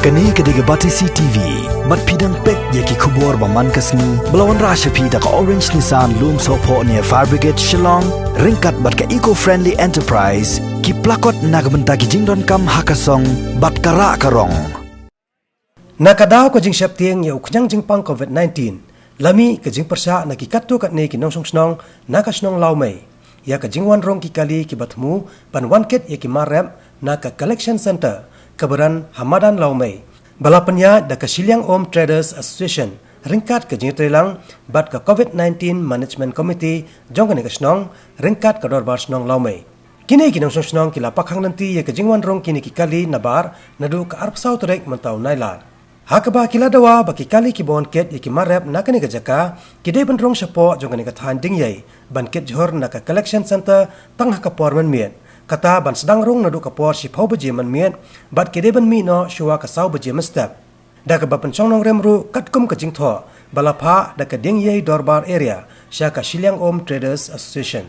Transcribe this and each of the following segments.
Kani kediga Batisi TV, mat pidang pek yaki kubur baman kasni, belawan rasha pida ka Orange Nissan Loom Sopo near Fire Brigade Shillong, ringkat bat ka eco-friendly enterprise, ki plakot nagbenta ki jingdon kam hakasong, bat kara karong. Nakadaw ko jing septieng ya uknyang jing pang COVID-19, lami ke jing persa na ki katu kat ne ki nong snong nakasnong laumay, ya ke jing wan rong ki kali ki batmu pan wan ket ya ki marep na ka collection center, keberan Hamadan Laumay. Balapanya da Kasiliang Om Traders Association ringkat ke jing trelang bat ka COVID-19 Management Committee jong ka kasnong ringkat ka dorbar snong Laumay. Kini kinong snong kila pakhang nanti ya ke jing wan rong kini ki kali nabar nadu ka arpsaw turek mentau nailar. Hakaba kila dawa baki kali ki bon ket ya ki marep na kani ka jaka kidai ban rong sapo jong kani ka than ding yai ban ket jhor na ka collection center tang hakapor man miet. Kata ban sedang rong nadu kapor si pau beje man miet bat kede ban mi no shua ka sau beje mestap da ka bapan chong nong remru katkum ka jing tho balapha da ka ding yei dorbar area sha ka Shiliang Om Traders Association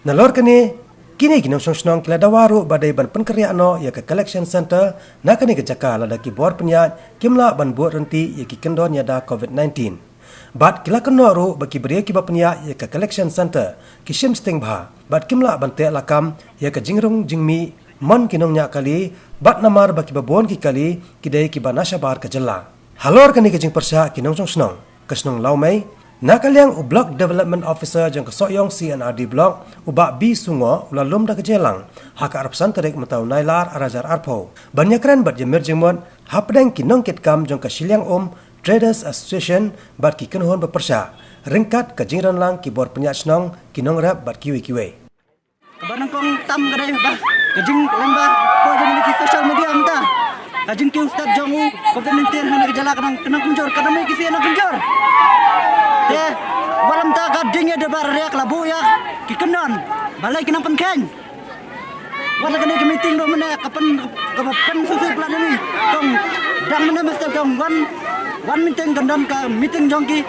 na lor kane kini ginong snong kila dawaru badai ban penkerya no ya ka collection center na kani ka jaka lada ki bor penyat kimla ban buat renti ya ki kendon ya da COVID-19 bat kila kenoru bagi beri ki bapnya ya ka collection center ki sim sting bha bat kimla ban te lakam ya ka jingrung jingmi mon kinong nya kali bat namar baki babon ki kali kidai ki banasha bar ka jella halor kani ka jing persa kinong snong kasnong laumai nakaliang u block development officer jang kasoyong CNRD block ubak B sungo ulalum da kejelang haka arab santarek mentau nailar arajar arpo banyakran bat jemir jengmon hapdang kinong ketkam jang Kasiliang Om Traders Association bat ki kenhon bepersa ringkat ke jingran lang ki bor penyat snong kinong rap bat kiwi-kiwi kabarang kong tam kadai ba kajing lembar ko jeng ki social media amta kajing ki ustad jongu COVID-19 hana gejala kanang kunjor kadame ki sena kunjor te walam ta kading ya debar yak labu ya ki kenon balai kinang penkeng wala kene ki meeting do mena kapan susu plan ini tong dang mena mesti tong wan meeting gandon ka meeting jongki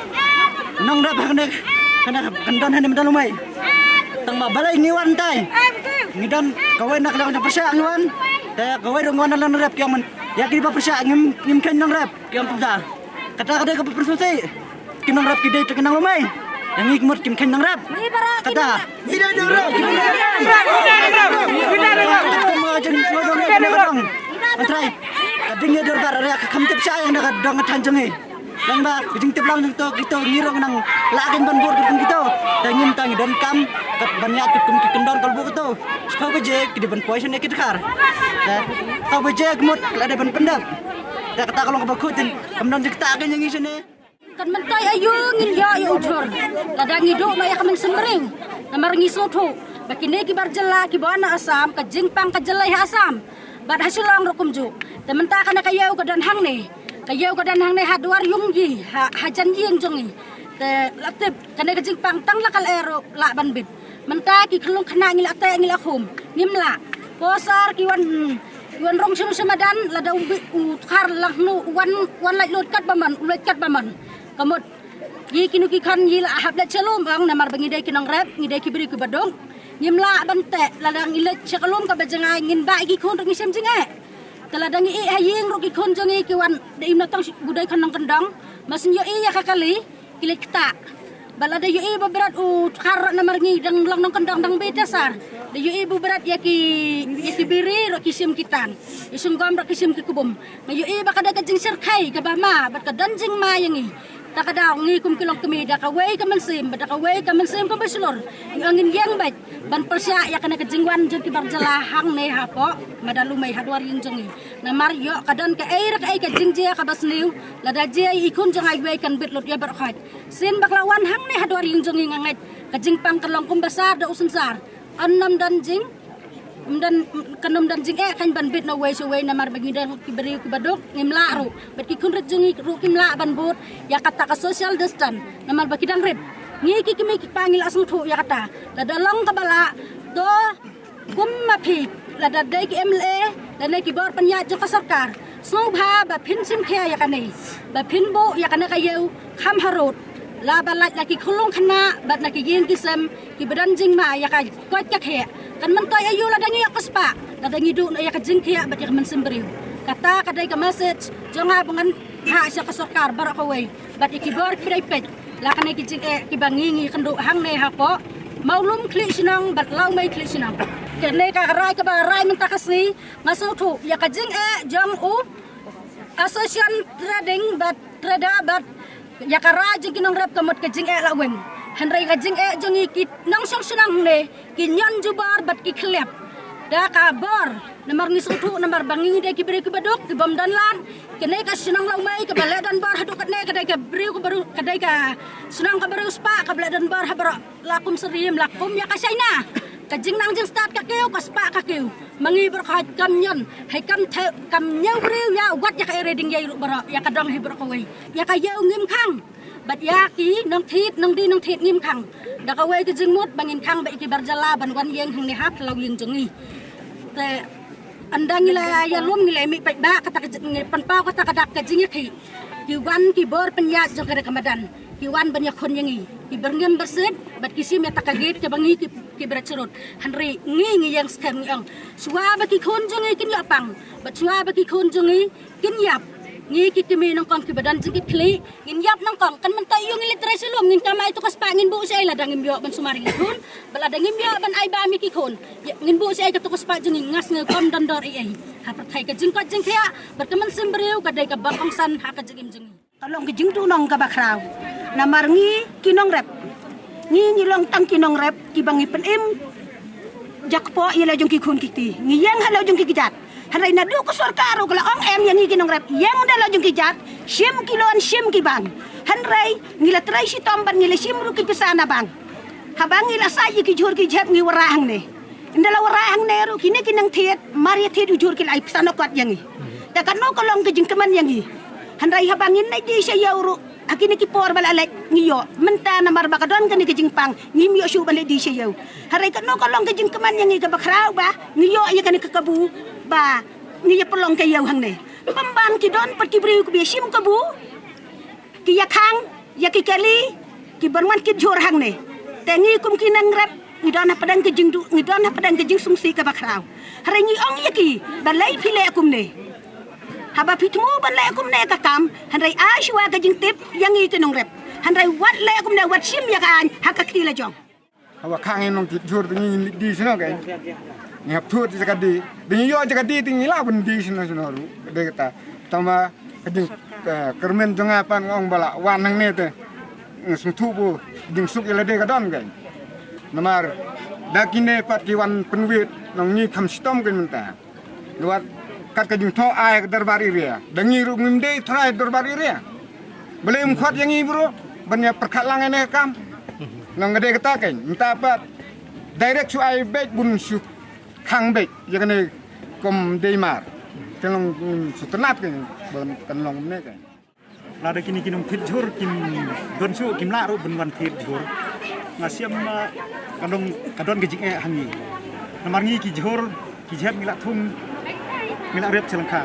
nong rap kana gandon hane medal umai tang ba balai ngiwan tai ngidan kawai nak lang persa ngiwan te kawai dong wan lan rap yang ya ki ba persa ngim ken nong rap yang pemda kata ka persusi kinong rap kidai te kenang umai yang ikmut kim ken nong rap kata tidak ada rap Antrai, kadingnya dorbar area kamtip saya yang nak dong tanjungi. Lang ba, kading tip lang nito kita ngirong nang lagin banbur kita kita. Tangin tangi dan kam kat banyak kum kendor kalbu kita. Kau beje kidi ban poison kita kar. Kau beje kemut ada ban pendap. Dah kata kalau kebakutin, kemudian kita akan yang isine. Kan mentai ayu ngin ya ujur. Ladang hidup maya kamen semering. Namar ngisoto. Bakine ki barjela ki bana asam ka jingpang ka jelai asam. Bad hasilong rokum ju. Tementa kana kayau ka dan hang ne. Kayau ka dan hang ne hadwar yungji ha janji yang jongi. Te latip kana ka jingpang tang lakal ero la banbit. Menta ki kelung kana ngil ate ngil akhum. Nimla. Posar ki wan rong semadan lada umbi utkar lahnu wan lait lot kat baman ulat kat baman. Kamot yi kinu ki kan yi la habla chelum ang namar bangidai kinang rap ngidai ki beri ku badong. Nyimla bante ladang ilet cekalum ka bajengai ngin ba gi kon ngi sem jinge teladang i haying ro gi kon jongi ki wan de imna tang budai kanang kendang masin yo i ya kakali kilet kita balada yo i berat khar namar ngi dang lang nang kendang dang be dasar de yo i berat ya ki biri ro ki sem kitan isum gam ro ki sem ki kubum na yo i bakada ka jing serkai ka bama bat ka danjing ma yangi takadaw ngi kum kilong kami da kaway ka mansim ka basulor ngin yang bat ban persya ya kana kajingwan jeng ki barjala hang ne hapo madalumay hadwar yung jongi na maryo kadan ka air ka ay ka jingje ka basniw lada je ikun jong ay way kan bitlot ya barkhat sin baklawan hang ne hadwar yung jongi ngangait kajingpang kalong kum basar da usunsar annam dan jing dan kanum dan jing kan ban bit no way so way namar bagidang kiberi kubadok ngimla ru bet ki kunret jungi ru kimla ban bot ya kata ka social distance namar bagidang red ngi ki kimi pangil asung thu ya kata la dalong kabala do kumma phi la dadai ki MLA la ne ki bor panya jo ka sarkar sung bha ba phin sim khe ya kanai ba phin bo ya kana kayeu kham harot la balat la ki khulung khana bat na ki yin kisem ki badan jing ma ya ka kot ka khe kan mentoy ayu la dangi akaspa la dangi du ya ka jing khe bat ya men semberiu kata kadai ka message jonga bangan ha siya ka sarkar barak away bat ikibor kidai pet la kanai kijing kibangingi kendo hang ne ha po maulum klik sinang bat lau mai klik sinang kene ka rai ka ba rai men takasi ngaso thu ya kajing jong u association trading bat trada bat ya ka rai jing kinong rep kamot kajing laweng hanrai kajing jongi kit nang song sinang ne kinyan jubar bat ki klep da kabar nomor ni sutu nomor bangi de ki beri ki badok ki bom dan lan kene ka sinang lau mai ka bale dan bar haduk kene kadai ka beri ku baru kadai ka sinang ka baru spa ka bale dan bar habara lakum serim lakum ya ka saina ka jing nang jing start ka keu ka spa ka keu mangi ber ka kam nyon hai kam nyau riu ya wat ya ka reading ya ru bara ya ka dong hi ber ka wei ya ka yau ngim khang bat ya ki nang thit nang di nang thit ngim khang da ka wei ki jing mut bangin khang ba ki barjala ban wan yeng hang ni hat lau yeng jongi te andang ila ya lum ngile mi pai ba kata pan pa kata kadak ka jing ki wan ki bor penyat jong ka kamadan ki wan banya khon yangi ki berngem berset bat ki sim ya takagit ke bangi ki bercerut hanri ngi yang skam yang suwa ba ki khon jongi kin ya pang bat suwa ba ki khon jongi kin yap ngi ki kimi nang kong ki badan jing ki kli ngin yap nang kong kan man tayo ngin literasi lum ngin kamay to kas pangin bu say la dangim yo ban sumari khon bala dangim yo ban ai ba mi ki khon ngin bu say ka to kas pa jing ngas nge kom dan dor ai ha pat thai ka jing kya bat ka man sembreu ka dai ka bang san ha ka jing jing kalong ki jing tu nong ka bakraw na marngi kinong rep ngi long tang kinong rep ki bangi pen im jakpo ila jong ki khon ki ti ngi yang halo jong ki jat harai na du ko sarkaro kala ong em yang ngi kinong rep yang dalo jong ki jat sim kilon sim ki bang hanrai ngila trai si tomban ngila sim ru ki pesana bang habang ngila sai ki jur ki jep ngi warahang ne indala warahang ne ru kini kinang thiet mari thiet jur ki lai pesana kwat yang ngi ta kan no kolong ki jing keman yang ngi hanrai habangin nai di sa yauru akini ki por bala lek ngiyo menta na mar bakadon kan ki jingpang ngimyo shu bale di sayo harai kan no kalong ki jing keman yang ka bakrau ba ngiyo ya kan ka kabu ba ngiyo pelong ka yaw hang ne pamban ki don pat ki briu ku besim kabu ki yakang ya ki kali ki barman ki jor hang ne tengi kum ki nang rap ngidon na padang ki jing du ngidon na padang ki jing sungsi ka bakrau harai ngi ong yaki balai phile kum ne haba pitmu ban le kum ne ka kam hanrai ashwa ka jing tip yang i kinong rep hanrai wat le kum ne wat sim ya kan hakak ti la jong hawa khang nong ti jur ni di sino ka ni hap thur ti ka di yo ka di ting ila bun di sino sino ru de ta tama ka jing kermen jonga pan ong bala wan nang ne te sum thu bu ding suk ila de ka don ka namar dakine pat ki wan penwit nong ni kham stom kan menta luat kat ka jing tho ai darbar iria dangi ru ngimde trai darbar iria belum khat yang ibro banya perkhat lang ene kam nang gede kata kan minta pat direct su ai bek bun su khang bek ya kan kom deimar telong su tenat kan bon kan long ne kan la da kini kinum thit jur kim don su kim la ru bun wan thit jur ngasiam kadon gejing hangi namarngi ki jur ki jep ngila thum ngila rep selengka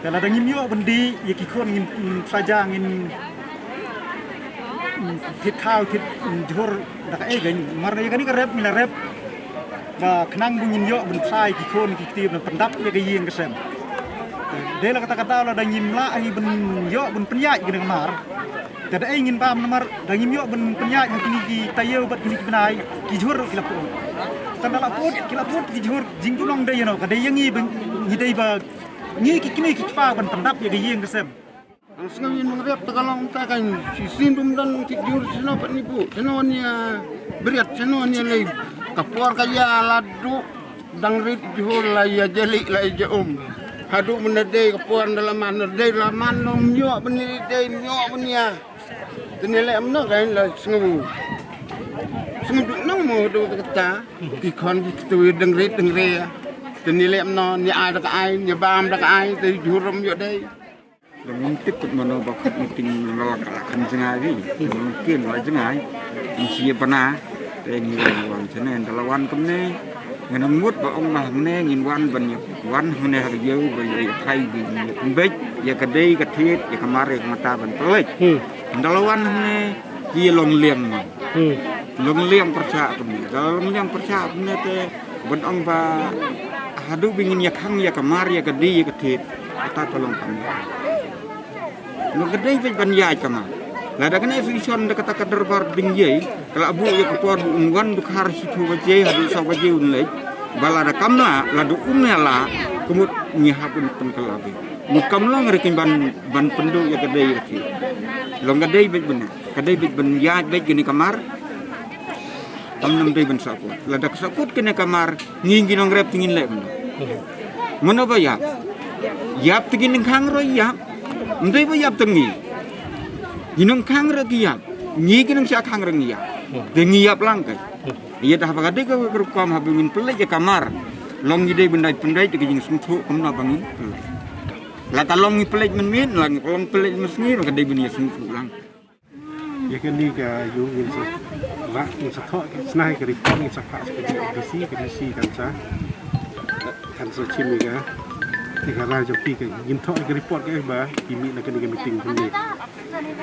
dala da ngim yo bendi ye ki khon ngin saja ngin thit khao thit jur da ka gan mar ye gani ka rep ngila rep ba khnang bu ngin yo ben sai ki khon ki ti ben pendap ye ka yeng kesem dela kata-kata la da ngim la ai ben yo ben penyaj gini kamar da ai ngin pam namar da ngim yo ben penyaj kini ki tayo bat kini ki benai ki jur ki la tanda laput ki jur jing tulong de yeno ka de yangi ni dei ba ni ki kini ki pa ban pendap ya de yeng kesem senang yang rep tagalong ta kan si sindum dan ti jur sino pat ni bu sino nia berat sino nia lay kapor kaya ladu dang rit jur la ya jeli la je hadu menade kapor dalam menade laman nom yo beni de yo benia tenile amna kan la sengu sungguh nang mo do kata ki kon ki tu dengre tenile amna ni ada ka ai ni bam da ka ai te jurum yo dei Dengan tikut mana bakat meeting melakalakan sengaja, mungkin wajah sengaja, siapa pernah, tengi wan sana, dalawan kemne, dengan mut baong mah kemne, ngin wan banyak, wan kemne hari jauh banyak Thai di kumbek, ya kedai ketit, ya kemarin mata ban pelik, dalawan kemne, dia long liang percaya kemne, dalam liang percaya kemne te, banong ba hadu bingin ya kang ya kamar ya gede ya ketit kata tolong kami no gede bet ban ya kama la da kana solution da kata kadar bar ding ye kala bu ya kepuar bu ungwan du har situ baje hadu sa baje unlai bala da kamna la du umela kumut nyihapun pen kalabi mukam lo ngerikin ban pendu ya gede ya ketit lo gede bet benar gede bet ban ya bet gini kamar Tamnam day ban sakut. Ladak sakut kena kamar ngingin ang rep tingin lem. Mana ba yap? Yap tingin ng hang roy yap. Nday ba yap tangi? Ginong hang roy yap. Ngingin ang siya hang roy yap. Dengi yap lang kay. Iya dah pagade ka berukam habungin pelai ya kamar. Long ide bendai pendai ke jing sumtu kamna bangin. La talong ni pelai men lang long pelai mesni ka dai benia sumtu lang. Ya kan ni ka yu ngin sa rak ngin sa thok snai ka report ngin sa phas ka DC kan sa chim ni ka ni ka ra jo pi ka ngin thok ka report ka ba kimi na ka ni ka meeting kan ni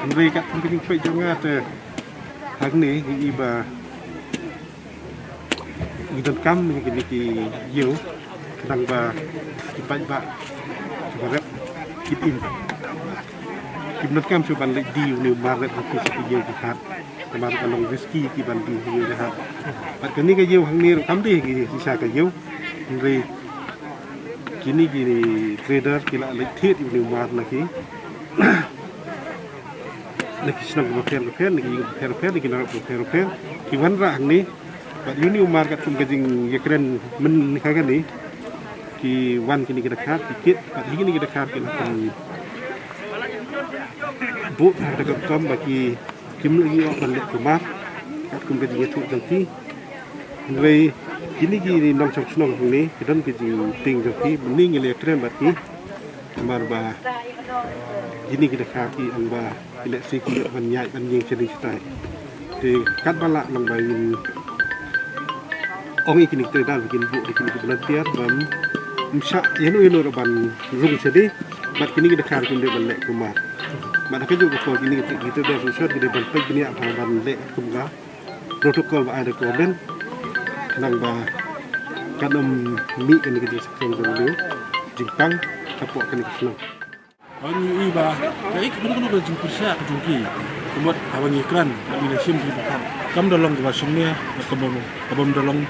nri ka kan king choi jo nga te hang ni ni ba ni don kam ni ki yu kadang ba ki pa ba ka rep kip in Kimnat kam coba lek di uni maret aku sekiye dihat kamar kalong whisky ki bandi ni dihat pat kini ka yew hang ni kam di ki sisa ka yew nri kini trader kila lek thet uni mar lagi lagi senang repair lagi nak repair ki wan ra hang ni pat uni mar kat kum kajing yakren men ni kan ni ki wan kini kita khat dikit pat ini kita khat kila bu ada kam bagi kim lagi orang balik rumah kat kum kaji tu janti ngai kini nong chok snong ni kidan kaji ting janti bening ile tren bati kamar ba kini kita kaki ang ba ile siki ban nyai ban yeng chedi stai te kat balak nang ba in ong ikini tredal bikin bu ikini volunteer bam msa yenu ban rung chedi bat kini kita kaki de balik rumah Mana kerja betul ini kita dah susah kita berpikir ini apa ban lek kumga protokol ada komen nang ba kanam mi kan kita sekarang dulu jingpang tapok kan kita Ani iba kai kena berjumpa persia ke jungki kemuat awang iklan bila sim di depan kam dolong ke basumnya kabom dolong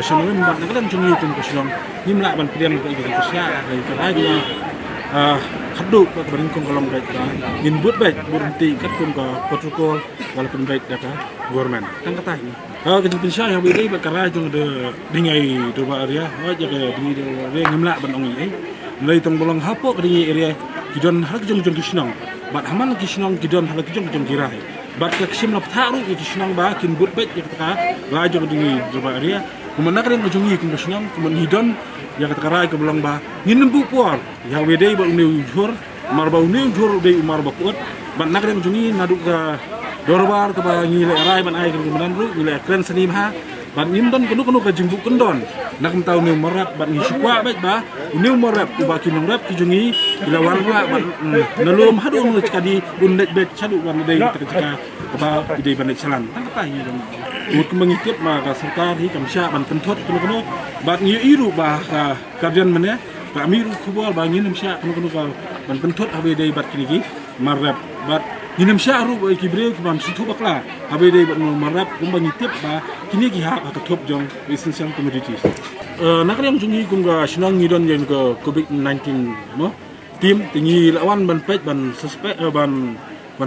semua mbak nak dan jungi tun kesulong nimla ban pilihan ke iklan persia dari kerajaan khaddu ke beringkong kolom baik ngin buat baik berhenti kat pun ke protokol walaupun baik dah ke government kan kata ini ke jumpa persia yang beri bakara jung de dingai do ba area aja ke dingai do area nimla ban ongi mulai tong bolong hapo ke dingai area kidon hal jong kisnong bat haman kisnong kidon hal jong kirai bat ke kisim lap taru kisnong ba kin but bet ya kata rajo dingi doba area kumana karen jungi kin kisnong kuman hidon ya kata karai ke belang ba ngin bu puar ya wede ba uni jur marba uni jur de marba kuat bat nak karen jungi nadu ke dorbar ke ba ngile rai ban ai ke menan ru ngile kren senim ha bat ngindon kenu ke jingbu kendon nak tahu ni merap bat ngi sukwa bet ba uni merap ba kin merap ki jungi ilawan wa bat nalum hadu ngi kadi bundet bet chadu ban dei ketika ba ide ban chalan kan kata hi dong ut mengikut ma ka sarkar hi kamsya ban pentot kenu bat ngi iru ba ka karjan mene ka amiru kubal ba ngi namsya kenu ka ban pentot habe dei bat kini marap bat Ginam syaru ba kibre kubam situ bakla habe dei bat marap kumba ngitip ba kini ki ha ka top jong essential commodities nak yang jungi kumga sinang ngidon yang ke covid-19 no tim tingi lawan ban pej ban suspek ban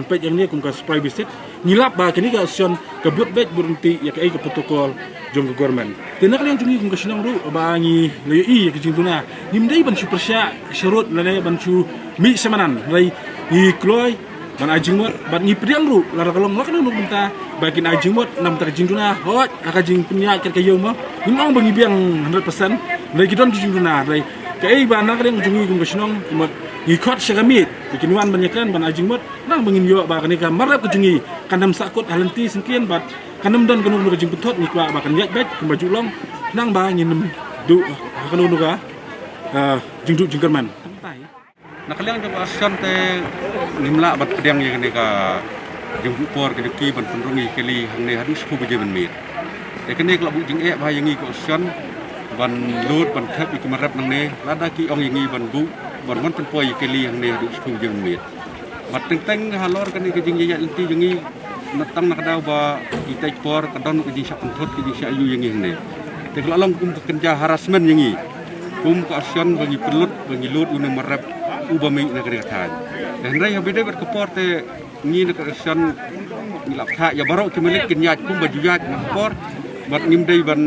pej yang ni kumga supply visit ngilap ba kini ka action ke but bet berhenti ya ke protokol jong ke government tenak yang jungi kumga sinang ru ba ngi lei ke jingtuna nimdai ban super sya syarut lane ban chu mi semanan lai ni kloi ban ajing mot bat ngi priang ru lara kalong lak nang benta bakin ajing mot nam tak jing duna hot aka jing punya ker kayo mo nimang bangi biang 100% lai kidon jing duna lai kai ba nak reng jungi kum kesinong mot ngi khot segamit bikin wan banyakran ban ajing mot nang bangin yo ba kanika marap ke jungi kanam sakut halenti sengkian bat kanam don kanu ke jing putot ni kwa ba kan yak bet kum baju long nang ba ngin du kanu nuga jing du jingkerman Nakaliang jam asan te nimla bat pedang yang ni ka jumpu por ke deki ban penrungi keli hang ne hadus ku beje ben mit te kene kalau bu jing e ba yang ngi ko asan ban lut ban thep iki marap nang ne lada ki ong yangi ban bu ban mon pen poi ke li hang ne du thu jeung mit mat teng halor kan ke jing ya inti jangi natang nak daw ba itai por kadon ke jing sak thot ke jing sak yu yangi hang ne te lalong kum kerja harassment yangi kum ka asion bagi pelut bagi lut un marap ubami na kare than dan rai habide ber ke por te ngi na ka asion ni lap tha ya baro ke melik kin yat kum baju yat na por bat ngim dei ban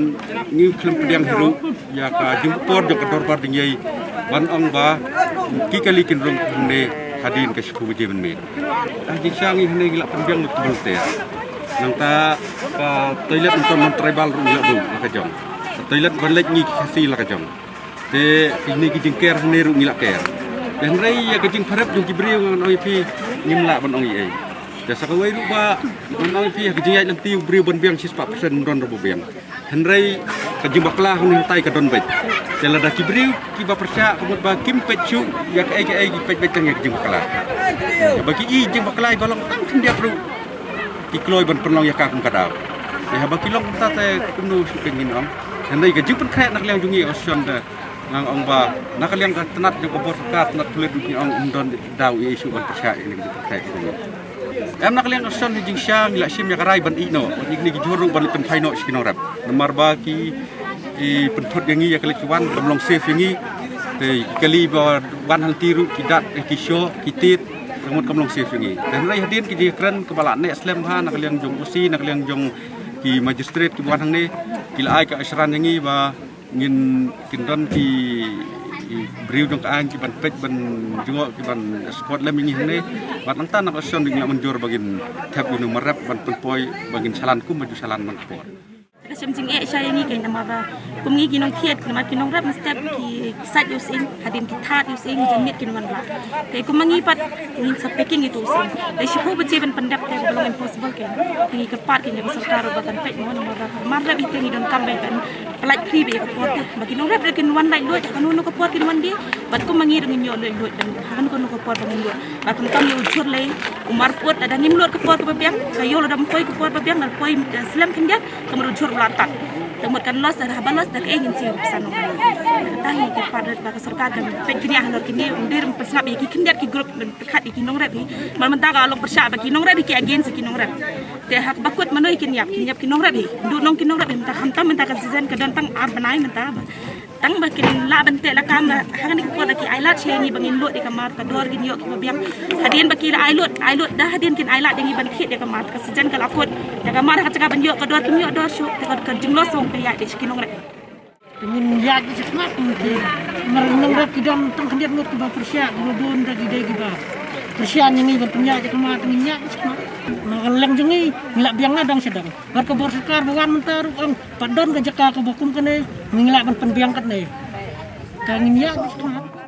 ngi klem pedang hiru ya ka jing por jo kador par dingai ban ong ba ki kali kin rong ne hadin ke sku je ben me ji sang ni ne gila pedang lu tebel te nang ta ka toilet untuk non tribal ru ya bu ka jong toilet ban lek ngi kasi la ka jong te ini ki jing ker ne ru ngi la ker dan rai ya ke jing pharap jong ki briu ngon oi pi ngim la ban ong ai da sakawai ru ba ban ong pi ke jing ai lam tiu briu ban biang 4% don ro biang henrai ka jing bakla hun tai ka don bet tela da ki briu ki ba persya kemut ba kim pechu ya ka ai ki pet betang ya jing bakla ya bagi i jing bakla golong tang dia ru ki kloi ban penlong ya ka kum kadau ya bagi long ta te kunu pengin ong henrai ka jing pen kha nak liang jungi osion da ngang ong ba nak liang ka tenat jo bor ka tenat kulit ni ong don dau isu ban persya ini ki kha ini em nak liang osion jing syang la sim ya karai ban ino ni ki juru ban pen phaino skinong rap nomor ba ki i penthot yangi ya kali cuan kamlong safe yangi te kali ba ban hal tiru kidat ki sho kitit kamut kamlong safe yangi dan rai hadin ki kran kepala ne aslam ha nak liang jong usi nak liang jong ki magistrate ki ban hang ne kila ai ka asran yangi ba ngin kindon ki briu jong ka ki ban pek ban jungo ki ban squad lem yangi hang ne bat nang tan nak asion ngila menjur bagin tap unu marap ban penpoi bagin salan ku maju salan man por Kasih macam saya ni kan nama apa? Kami kinong kiat, nama kinong rap mesti ki sat using, hadin kitat using, jenit kinong rap. Tapi aku mengipat ingin sepeking itu using. Dari siapa berjalan pendap tapi belum impossible kan? Ini kepat kan yang serta bahkan pek mau nama rap. Marap itu ni don kambing kan, pelat kribi aku kuat. Bagi kinong rap dia kinong lain dua, jangan nunu kuat kinong dia. Bat aku mengir dengan nyon dua dan hakan aku nunu kuat dengan dua. Bat aku kami ujur lagi, umar kuat ada nimlot kuat kebabiang, kayu ada mukoi kuat kebabiang dan koi Islam kan dia, kamu ujur latat. Temukan los dan habalos dan ingin sih pesan orang. Tahi kepada bagi serta dan penjini ahli kini undir persnap iki kindiat ki grup dekat iki nong rap hi. Mal mentaka alok persya bagi nong rap ki agen ki nong rap. Te hak bakut manoi kinyap ki nong rap hi. Du nong ki nong rap mentaka hantam mentaka season ke dantang benai mentaka. Tang bakin la bente la kam hakan ki kuat ki ailat chengi bangin lot di kamar kador gini yok ki babiang. Hadin bagi ailut dah hadin kin ailat dengi ban khit di kamar ka season ka lakut. Ya kamar ka cakap ban yok kador ki yok dor syuk ka jumlah song ya di kinong rap. Ingin lihat di sekolah tu, merenung rap kita tentang kendiat ngut kita persia, belum dari dia kita persia ni berpunya je kemat minyak sekolah. Makaleng jengi, ngelak biang nadang sedang. Berkebor sekar bukan mentar, padon ke jaka ke bokum kene, ngelak penbiang kat ni. Kangin ya sekolah.